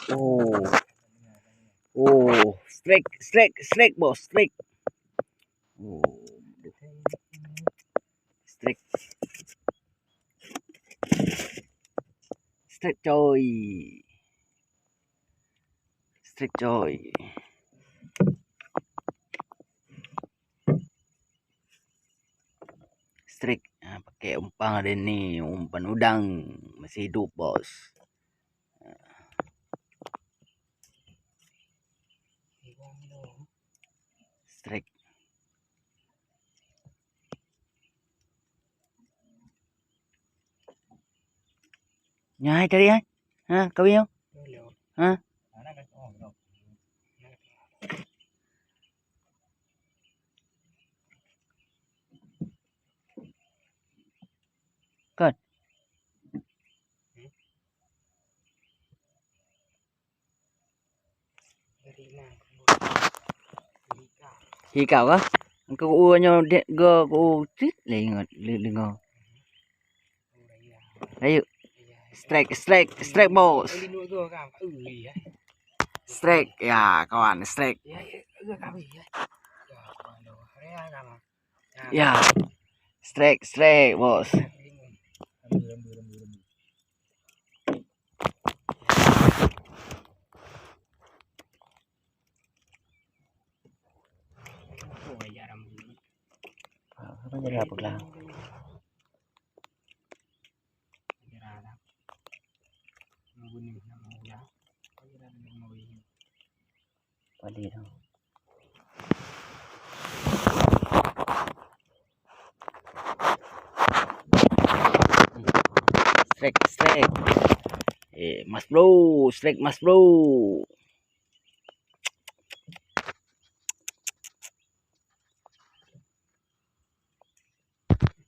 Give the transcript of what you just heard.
Oh, oh, Strek, bos, Strek. Oh, Strek, Strek coy, Strek coy. Strek, pakai umpan ada ni, umpan udang masih hidup bos. Strek. Nhai tadi ha? Ha, kau yang? Ha? Kan? Hikaw ka? Ang kuuha nyo go tit lingot lingo. Ayo. Strek bos. Strek ya kawan, Strek. Ya. Strek bos. Apa jadi apa lah? Padi dong. Strek. Mas bro, Strek mas bro.